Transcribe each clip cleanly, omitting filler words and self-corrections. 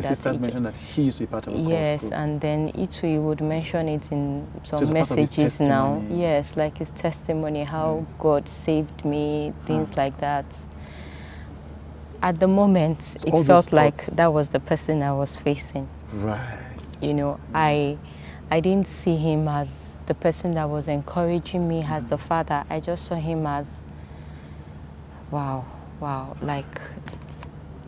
that sisters mentioned that he used to be part of a cult yes, group. and then he would mention it in some So it's part of his messages now. testimony. Yes, like his testimony, how God saved me, things like that. At the moment, So it all felt those like thoughts- that was the person I was facing. Right. You know, I didn't see him as the person that was encouraging me as the father. I just saw him as, wow, like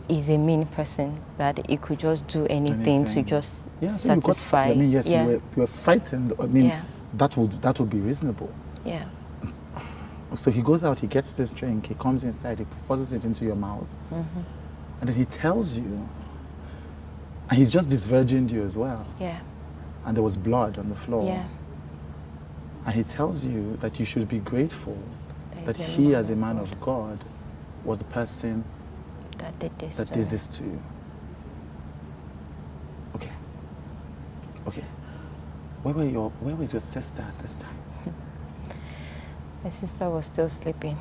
he's a mean person that he could just do anything to just So you got, satisfy. I mean, yes, yeah. you were frightened. I mean, Yeah. that would be reasonable. Yeah. So he goes out, he gets this drink, he comes inside, he forces it into your mouth, and then he tells you, and he's just disvirgined you as well. Yeah. And there was blood on the floor. Yeah. And he tells you that you should be grateful that he's a he, man as a of man God. of God, was the person That did this. that to did me. this to you. Okay. Okay. Where was your sister at this time? My sister was still sleeping.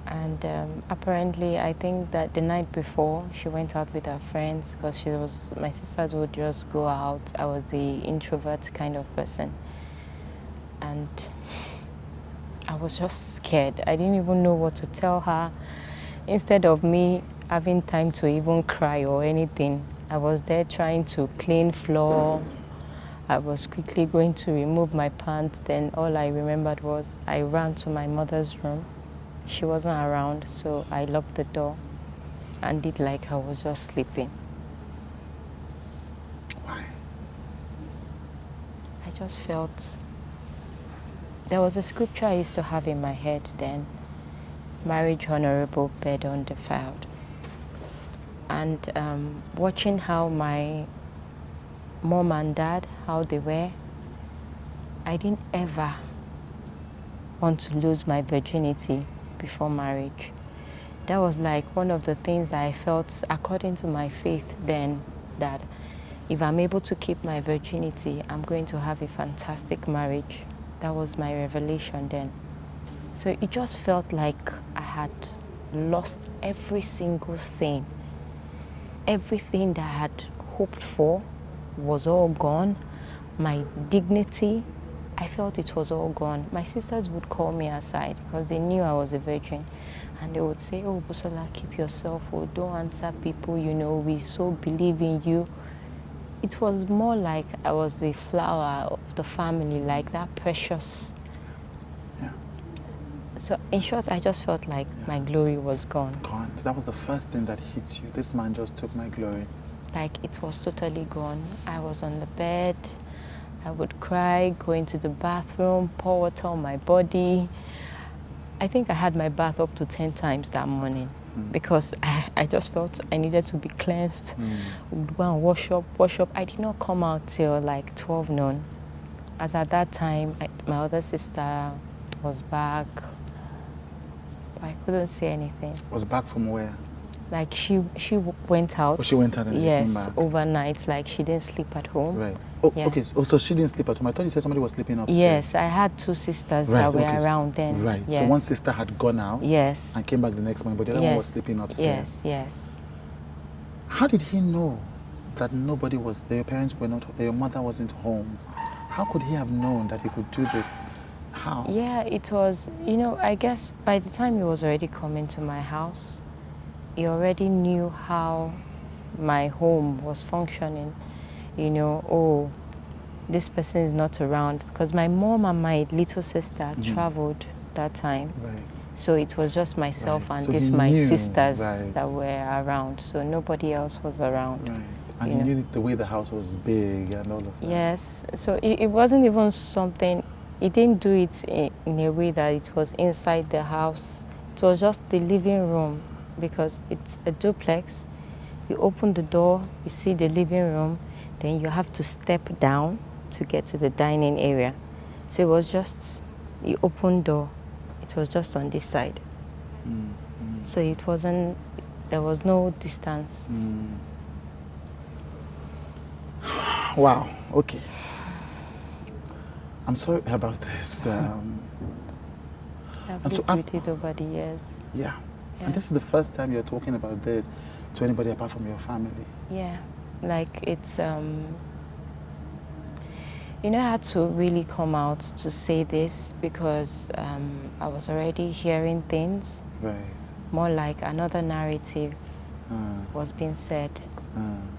And apparently, I think that the night before, she went out with her friends because my sisters would just go out. I was the introvert kind of person. And I was just scared. I didn't even know what to tell her. Instead of me having time to even cry or anything, I was there trying to clean floor. I was quickly going to remove my pants. Then all I remembered was I ran to my mother's room. She wasn't around, so I locked the door and did like I was just sleeping. Why? I just felt there was a scripture I used to have in my head then, marriage honorable, bed undefiled. And watching how my mom and dad, how they were, I didn't ever want to lose my virginity before marriage. That was like one of the things that I felt, according to my faith then, that if I'm able to keep my virginity, I'm going to have a fantastic marriage. That was my revelation then. So it just felt like I had lost every single thing. Everything that I had hoped for was all gone. My dignity, I felt it was all gone. My sisters would call me aside because they knew I was a virgin. And they would say, oh, Busola, keep yourself, oh, don't answer people, you know, we so believe in you. It was more like I was the flower of the family, like that precious. Yeah. So in short, I just felt like my glory was gone. Gone. That was the first thing that hit you. This man just took my glory. Like it was totally gone. I was on the bed. I would cry, go into the bathroom, pour water on my body. I think I had my bath up to 10 times that morning because I just felt I needed to be cleansed. Would go and wash up. I did not come out till like 12 noon. As at that time, my other sister was back, but I couldn't say anything. Was back from where? Like she went out. Oh, she went out and she came back. Overnight. Like she didn't sleep at home. Right. Oh, Yeah. okay. So she didn't sleep at home. I thought you said somebody was sleeping upstairs. Yes, I had two sisters that were around then. Right. Yes. So one sister had gone out. Yes. And came back the next morning, but the other one was sleeping upstairs. Yes. How did he know that nobody was? That your parents were not. That your mother wasn't home? How could he have known that he could do this? How? Yeah, it was. You know, I guess by the time he was already coming to my house, he already knew how my home was functioning. You know, oh, this person is not around because my mom and my little sister traveled that time. Right. So it was just myself and So my he knew, sisters right, that were around. So nobody else was around. Right. And you he know. knew the way the house was big and all of that. Yes. So it wasn't even something, he didn't do it in a way that it was inside the house. It was just the living room because it's a duplex. You open the door, you see the living room, then you have to step down to get to the dining area. So it was just the open door. It was just on this side. So it wasn't, there was no distance. Wow. Okay. I'm sorry about this. I've And so lived with it over the years. Yeah. And this is the first time you're talking about this to anybody apart from your family. Yeah, like it's you know, I had to really come out to say this because I was already hearing things. Right. More like another narrative was being said.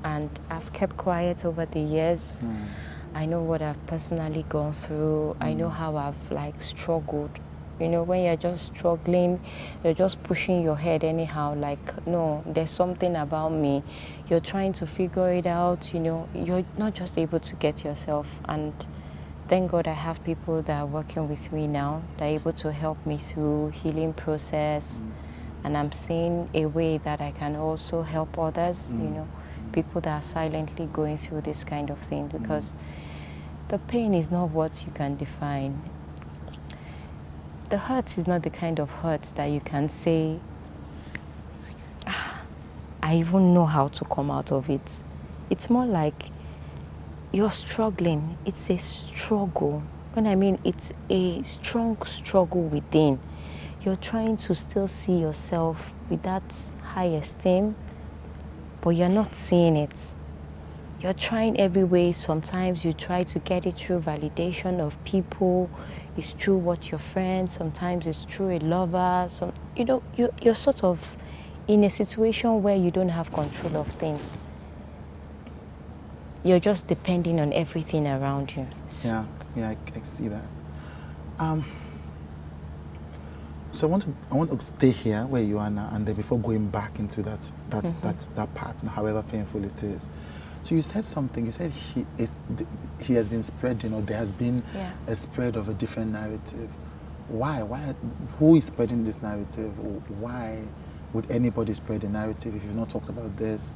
And I've kept quiet over the years. I know what I've personally gone through. I know how I've like struggled. You know, when you're just struggling, you're just pushing your head anyhow, like, no, there's something about me. You're trying to figure it out, you know, you're not just able to get yourself. And thank God I have people that are working with me now, that are able to help me through healing process. And I'm seeing a way that I can also help others, you know, people that are silently going through this kind of thing, because the pain is not what you can define. The hurt is not the kind of hurt that you can say, I even know how to come out of it. It's more like you're struggling. It's a struggle. When I mean it's a strong struggle within. You're trying to still see yourself with that high esteem, but you're not seeing it. You're trying every way. Sometimes you try to get it through validation of people. It's through what your friends. Sometimes it's through a lover. You know, you're sort of in a situation where you don't have control of things. You're just depending on everything around you. Yeah, I see that. So I want to stay here where you are now, and then before going back into that part, however painful it is. So you said something. You said he has been spreading, or there has been a spread of a different narrative. Why? Who is spreading this narrative? Why would anybody spread a narrative if you've not talked about this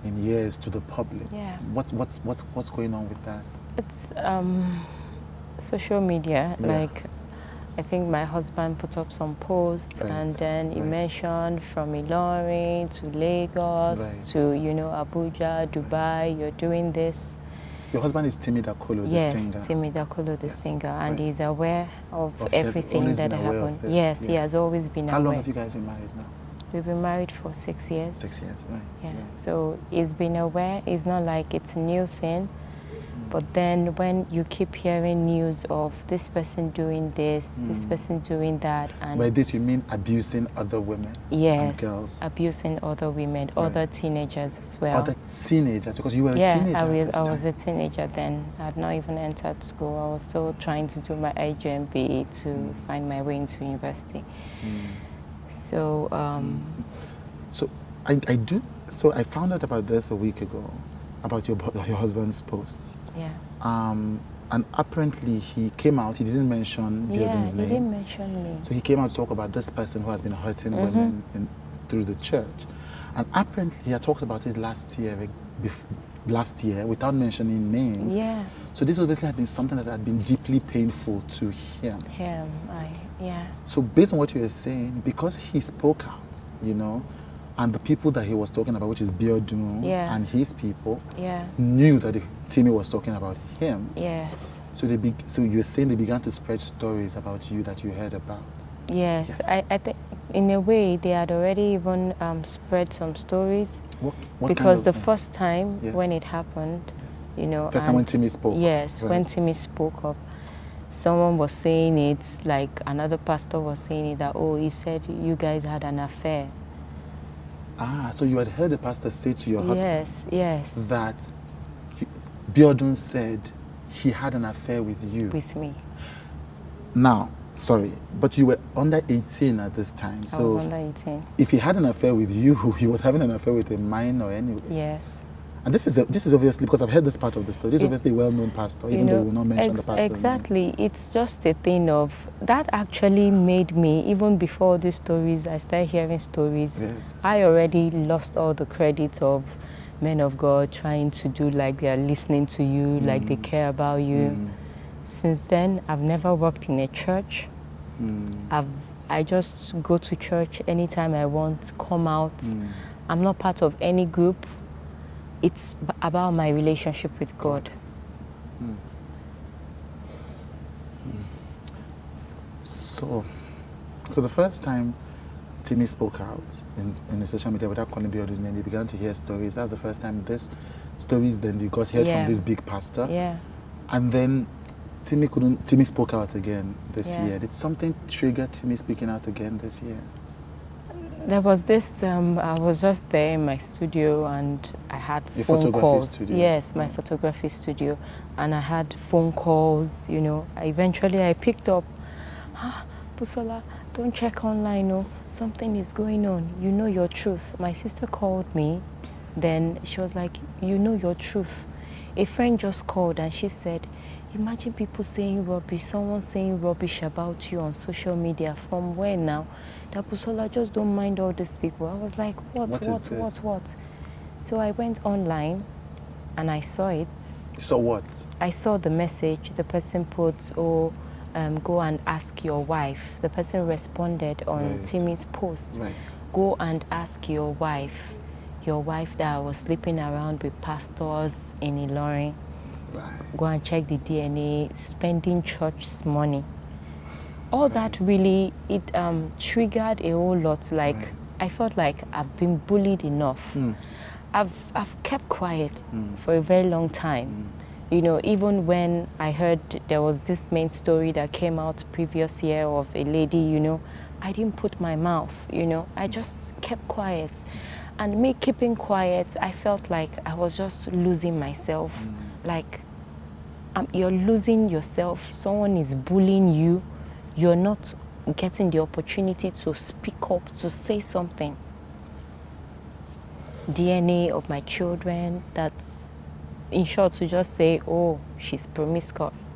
in years to the public? Yeah. What's going on with that? It's social media. Yeah. Like, I think my husband put up some posts, and then he mentioned from Ilorin to Lagos to, you know, Abuja, Dubai, you're doing this. Your husband is Timi Dakolo, the singer. Yes, Timi Dakolo, the singer, and he's aware of everything that happened. Yes, he has always been aware. How long have you guys been married now? We've been married for 6 years. 6 years, right. Yeah, so he's been aware. It's not like it's a new thing. But then when you keep hearing news of this person doing this, this person doing that, and by this you mean abusing other women? Yes, and girls. Abusing other women, other teenagers as well. Other teenagers, because you were a teenager. I was a teenager then. I had not even entered school. I was still trying to do my IJMB to find my way into university. So, so I found out about this a week ago, about your husband's posts. Yeah. And apparently he came out, he didn't mention Biodun's name. He didn't mention me. So he came out to talk about this person who has been hurting women through the church. And apparently he had talked about it last year without mentioning names. Yeah. So this obviously had been something that had been deeply painful to him. So based on what you were saying, because he spoke out, you know, and the people that he was talking about, which is Biodun and his people, knew that Timi was talking about him. Yes. So so you're saying they began to spread stories about you that you heard about. Yes. I think in a way they had already even spread some stories. What because kind of, the first time when it happened, you know. First time when Timi spoke. Yes, when Timi spoke up. Someone was saying it, like another pastor was saying it, that, oh, he said you guys had an affair. Ah, so you had heard the pastor say to your husband that Biodun said he had an affair with you. With me. Now, sorry, but you were under 18 at this time. I was under 18. If he had an affair with you, he was having an affair with a minor anyway. Yes. And this is obviously, because I've heard this part of the story, this is obviously a well-known pastor, even though we will not mention the pastor. Exactly. It's just a thing of, that actually made me, even before these stories, I started hearing stories, I already lost all the credit of men of God trying to do like they are listening to you, like they care about you. Since then, I've never worked in a church. I just go to church anytime I want, come out. I'm not part of any group. It's about my relationship with God. So the first time Timi spoke out in the social media without calling Biodun's name, you began to hear stories. That's the first time this stories then you got heard from this big pastor. Yeah. And then Timi spoke out again this Yeah. year. Did something trigger Timi speaking out again this year? There was this, I was just there in my studio and I had Your phone photography calls. studio? Yes, my photography studio. And I had phone calls, you know. Eventually I picked up, Busola, don't check online, no. Something is going on. You know your truth. My sister called me. Then she was like, you know your truth. A friend just called and she said, imagine people saying rubbish, someone saying rubbish about you on social media. From where now? That Busola, just don't mind all these people. I was like, what? So I went online and I saw it. You saw what? I saw the message. The person put, go and ask your wife. The person responded on Timi's post. Right. Go and ask your wife that was sleeping around with pastors in Ilorin. Right. Go and check the DNA, spending church's money. All that really, it triggered a whole lot. Like, I felt like I've been bullied enough. I've kept quiet for a very long time. You know, even when I heard there was this main story that came out previous year of a lady, you know, I didn't put my mouth, you know, I just kept quiet. And me keeping quiet, I felt like I was just losing myself. Like, you're losing yourself. Someone is bullying you. You're not getting the opportunity to speak up, to say something. DNA of my children, that's, in short, to just say, oh, she's promiscuous.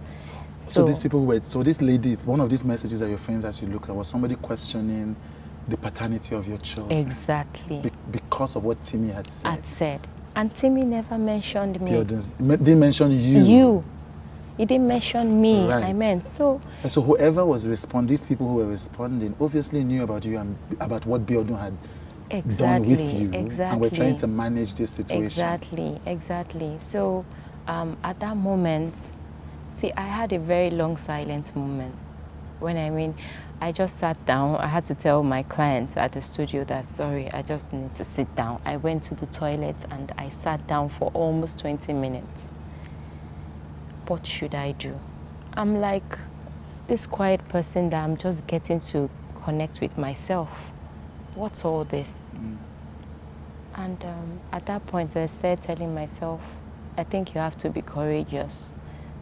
So these people were, so this lady, one of these messages that your friends actually looked at was somebody questioning the paternity of your children. Exactly. Because of what Timi had said. And Timi never mentioned me. Didn't mention you. You. He didn't mention me. Right. I meant so. And so whoever was responding, these people who were responding, obviously knew about you and about what Biodun had done with you. And we're trying to manage this situation. Exactly. So at that moment, see, I had a very long silent moment. I just sat down. I had to tell my clients at the studio that, sorry, I just need to sit down. I went to the toilet and I sat down for almost 20 minutes. What should I do? I'm like this quiet person that I'm just getting to connect with myself. What's all this? And at that point, I started telling myself, I think you have to be courageous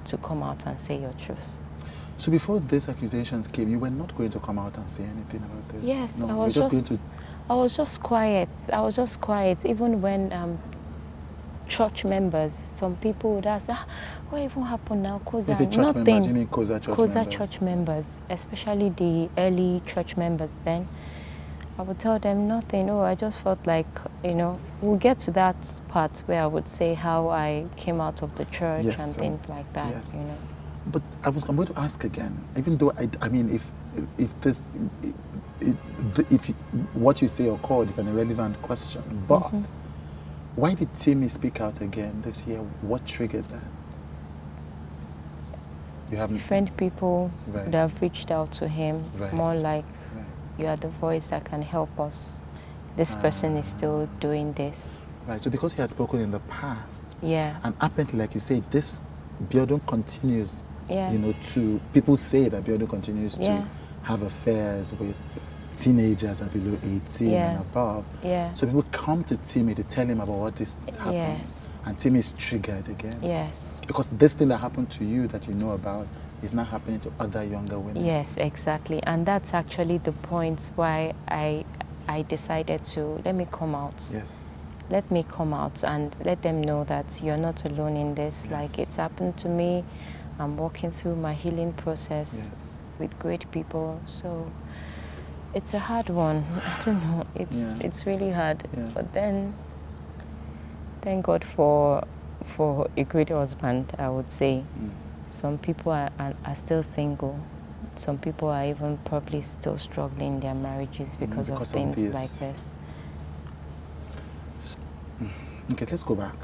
to come out and say your truth. So before these accusations came, you were not going to come out and say anything about this? Yes, no, I was just quiet. I was just quiet. Even when church members, some people would ask, what even happened now? COZA, church nothing. members, you mean COZA church COZA members? church members, especially the early church members then. I would tell them nothing. Oh, I just felt like, you know, we'll get to that part where I would say how I came out of the church and things like that, you know. But I'm going to ask again, even though I mean, if what you say or called is an irrelevant question, but why did Timi speak out again this year? What triggered that? You haven't. Different people would have reached out to him, more like, you are the voice that can help us. This person is still doing this. Right. So because he had spoken in the past, and apparently, like you say, this Biodun continues. Yeah. You know, people say that Biodun continues to have affairs with teenagers that are below 18 and above. Yeah. So people come to Timi to tell him about what is happening. Yes. And Timi is triggered again. Yes. Because this thing that happened to you that you know about is not happening to other younger women. Yes, exactly. And that's actually the point why I decided to let me come out. Yes. Let me come out and let them know that you're not alone in this. Yes. Like, it's happened to me. I'm walking through my healing process with great people. So it's a hard one. I don't know. It's really hard. Yeah. But then, thank God for a great husband, I would say. Some people are still single. Some people are even probably still struggling in their marriages because of things like this. Okay, let's go back.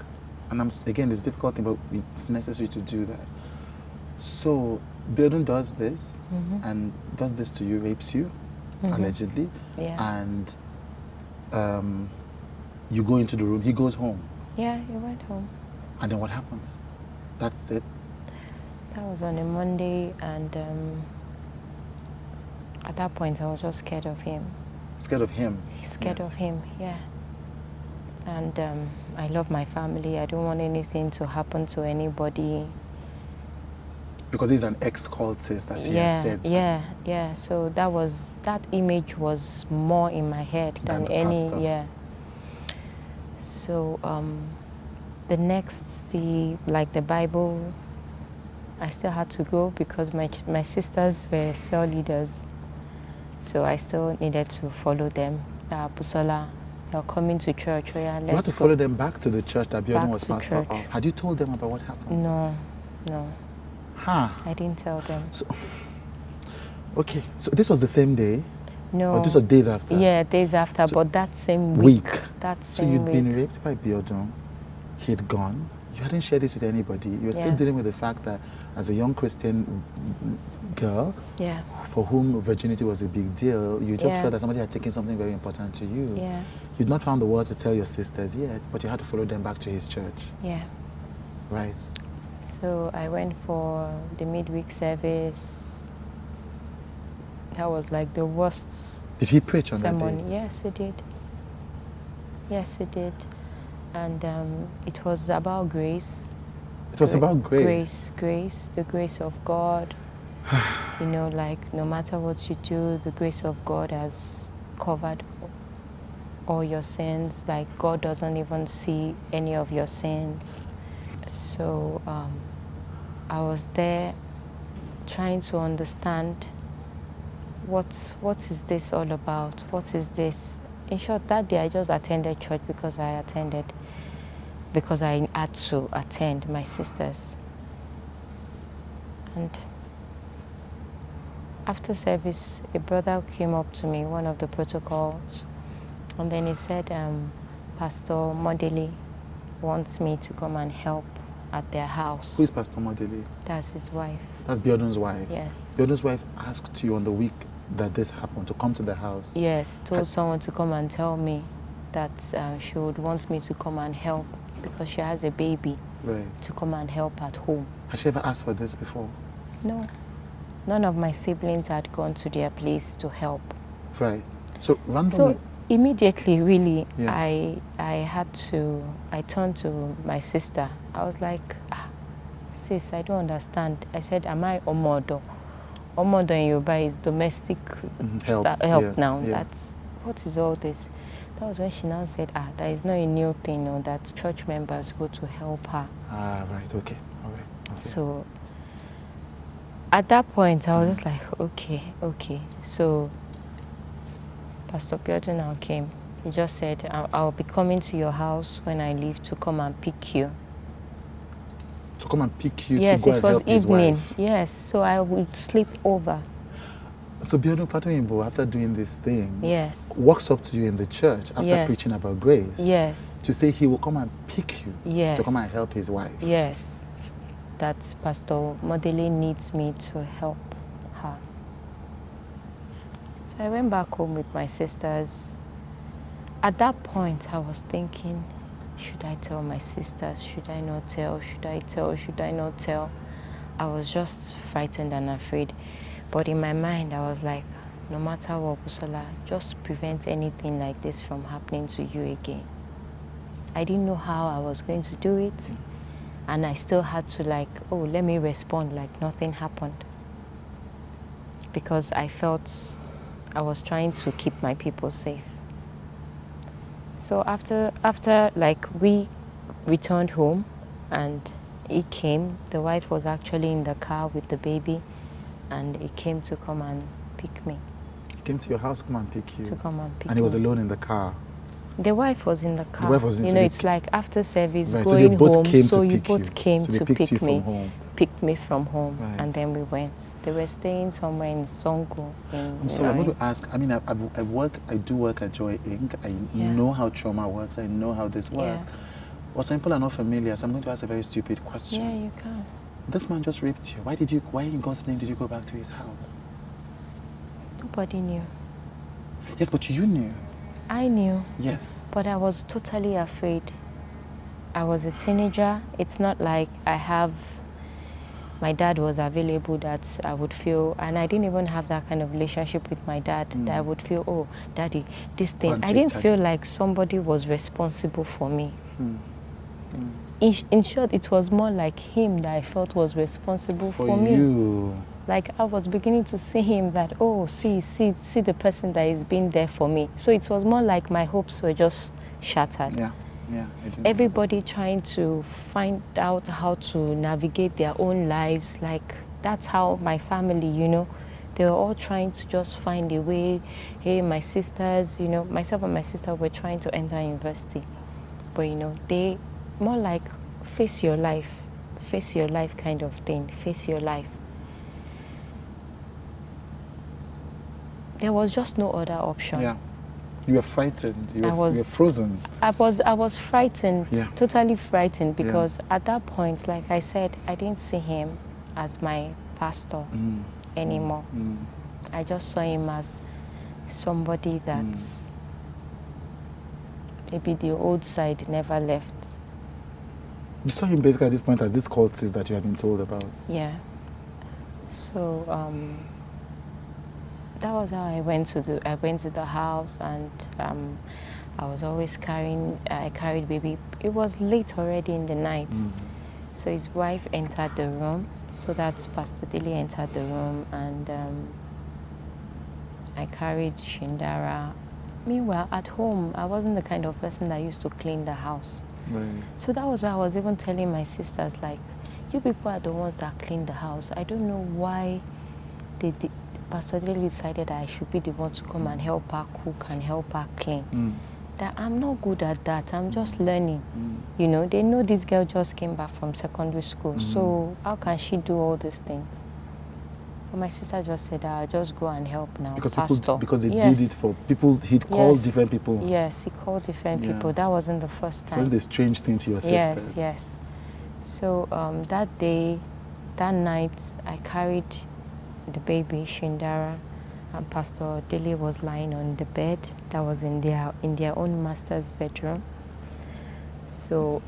And again, it's difficult thing, but it's necessary to do that. So, Biodun does this, and does this to you, rapes you? allegedly, Yeah. and you go into the room, he goes home. Yeah, he went home. And then what happens? That's it? That was on a Monday, and at that point I was just scared of him. Scared of him? Scared of him, yeah. And I love my family. I don't want anything to happen to anybody. Because he's an ex-cultist, as he has said. Yeah. So that image was more in my head than any, pastor. yeah. So the next, the Bible, I still had to go because my sisters were cell leaders. So I still needed to follow them. Busola, you're coming to church. Oh yeah, let's go. You had to follow them back to the church that Biodun was pastor church. of. Had you told them about what happened? No. Huh. I didn't tell them. So, okay, so this was the same day? No. Or this was days after? Yeah, days after, so but that same week. That so same you'd week. been raped by Biodun, he'd gone, you hadn't shared this with anybody. You were still dealing with the fact that as a young Christian girl, for whom virginity was a big deal, you just felt that somebody had taken something very important to you. Yeah. You'd not found the words to tell your sisters yet, but you had to follow them back to his church. Yeah. Right. So I went for the midweek service. That was like the worst. Did he preach on sermon. that day? Yes, he did. Yes, he did. And it was about grace. It was about grace? Grace, the grace of God. You know, like no matter what you do, the grace of God has covered all your sins. Like God doesn't even see any of your sins. So I was there trying to understand what is this all about? What is this? In short, that day I just attended church because I had to attend my sisters. And after service, a brother came up to me, one of the protocols, and then he said, Pastor Modeli wants me to come and help at their house. Who is Pastor Modeli? That's his wife. That's Biodun's wife? Yes. Biodun's wife asked you on the week that this happened to come to the house? Yes, told someone to come and tell me that she would want me to come and help because she has a baby. Right. To come and help at home. Has she ever asked for this before? No. None of my siblings had gone to their place to help. Right. So randomly. So immediately, really, I turned to my sister. I was like, sis, I don't understand. I said, am I Omodo? Omodo in Yoruba is domestic help now. Yeah. That's, what is all this? That was when she now said, that is not a new thing, no, that church members go to help her. Right, okay. All right. Okay. So at that point, I was just like, okay. So Pastor Biodun now came. He just said, I'll be coming to your house when I leave to come and pick you. To come and pick you? Yes, to go it and was help his evening. wife. Yes, so I would sleep over. So Biodun Fatoyinbo, after doing this thing, walks up to you in the church after preaching about grace. Yes. To say he will come and pick you. Yes. To come and help his wife. Yes. That Pastor Modeli needs me to help her. So I went back home with my sisters. At that point, I was thinking, should I tell my sisters? Should I not tell? Should I tell? Should I not tell? I was just frightened and afraid. But in my mind, I was like, no matter what, Busola, just prevent anything like this from happening to you again. I didn't know how I was going to do it. And I still had to let me respond like nothing happened. Because I felt I was trying to keep my people safe. So after we returned home and he came, the wife was actually in the car with the baby. And he came to come and pick me. He came to your house to come and pick you? To come and pick me. And he was alone in the car? The wife was in the car. The wife was in You know, it's like after service, right, going so home. So you both came to pick me. Home. Picked me from home. Right. And then we went. They were staying somewhere in Songo. I'm sorry, I'm going to ask. I mean, I do work at Joy Inc. I know how trauma works. I know how this works. But some people are not familiar, so I'm going to ask a very stupid question. Yeah, you can. This man just raped you. Why in God's name did you go back to his house? Nobody knew. Yes, but you knew. I knew. Yes. But I was totally afraid. I was a teenager. It's not like my dad was available that I would feel, and I didn't even have that kind of relationship with my dad that I would feel, oh, daddy, this thing. I didn't feel like somebody was responsible for me. In short, it was more like him that I felt was responsible for me. You. Like I was beginning to see him that, oh, see the person that is being there for me. So it was more like my hopes were just shattered. Yeah. Everybody trying to find out how to navigate their own lives. Like that's how my family, they were all trying to just find a way. Hey, my sisters, myself and my sister were trying to enter university. But, they more like face your life kind of thing, face your life. There was just no other option. Yeah. You were frightened. You were frozen. I was frightened, totally frightened, because at that point, like I said, I didn't see him as my pastor anymore. I just saw him as somebody that's maybe the old side never left. You saw him basically at this point as this cultist that you had been told about. Yeah. So that was how I went to the house, and I was always I carried baby. It was late already in the night. So his wife entered the room. So that's Pastor Dele entered the room, and I carried Shindara. Meanwhile, at home, I wasn't the kind of person that used to clean the house. Right. So that was why I was even telling my sisters, like, you people are the ones that clean the house. I don't know why Pastor Dele decided that I should be the one to come and help her cook and help her clean. That I'm not good at that. I'm just learning. They know this girl just came back from secondary school. So how can she do all these things? But my sister just said, I'll just go and help now. Because Pastor. because they did it for people. He'd called different people. Yes, he called different people. That wasn't the first time. So it's a strange thing to your sisters. Yes. So that night, I carried the baby, Shindara, and Pastor Dele was lying on the bed that was in their own master's bedroom. So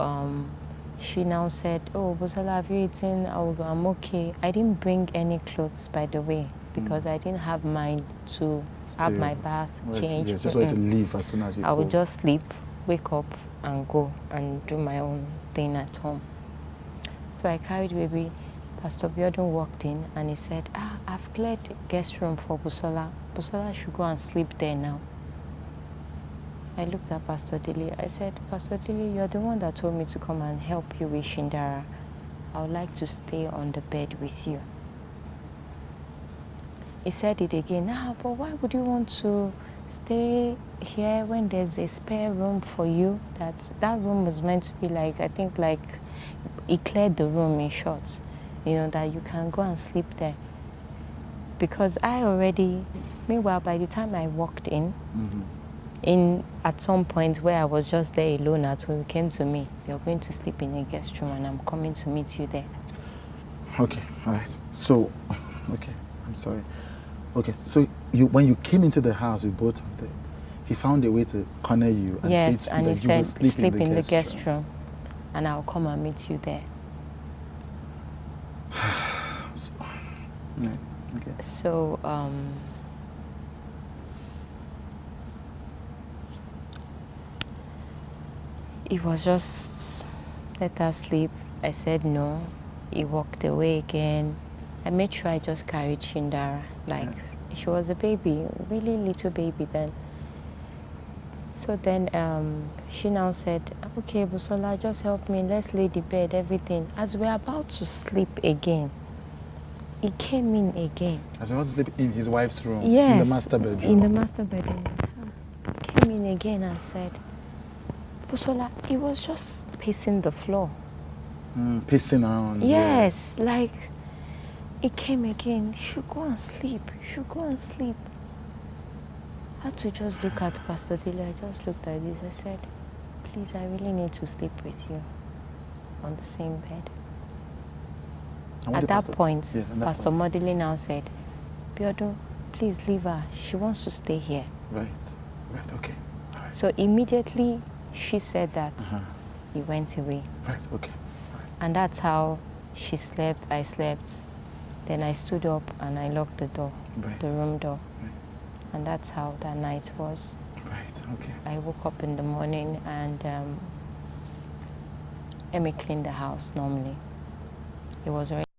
she now said, oh, Busola, have you eaten? I'm okay. I didn't bring any clothes, by the way, because I didn't have mind to have my bath, change. Yes, just wanted to leave as soon as you could. I would just sleep, wake up, and go and do my own thing at home. So I carried baby. Pastor Biodun walked in and he said, I've cleared the guest room for Busola. Busola should go and sleep there now. I looked at Pastor Dele. I said, Pastor Dele, you're the one that told me to come and help you with Shindara. I would like to stay on the bed with you. He said it again. But why would you want to stay here when there's a spare room for you? That room was meant to be like, I think like, he cleared the room in short. That you can go and sleep there. Because meanwhile, by the time I walked in at some point where I was just there alone at home, he came to me, you're going to sleep in a guest room and I'm coming to meet you there. Okay, all right. So, okay, I'm sorry. Okay, so when you came into the house with both of them, he found a way to corner you and say and he that you said, will sleep in the guest room and I'll come and meet you there. So, it was just, let her sleep. I said no. He walked away again. I made sure I just carried Shindara. She was a baby, really little baby then. So then she now said, okay, Busola, just help me. Let's lay the bed, everything. As we're about to sleep again, he came in again. As well as sleep in his wife's room? Yes. In the master bedroom? In the master bedroom. He came in again and said, Busola, he was just pacing the floor. Pacing around? Yes, like, he came again. You should go and sleep. You should go and sleep. I had to just look at Pastor Dele. I just looked at this. I said, please, I really need to sleep with you on the same bed. At that point, Pastor Modele now said, Biodun, please leave her. She wants to stay here. Right. Right. Okay. All right. So immediately she said that Uh-huh. he went away. Right. Okay. Right. And that's how she slept, I slept. Then I stood up and I locked the door, Right. the room door. Right. And that's how that night was. Right. Okay. I woke up in the morning and Emmy cleaned the house normally. It was already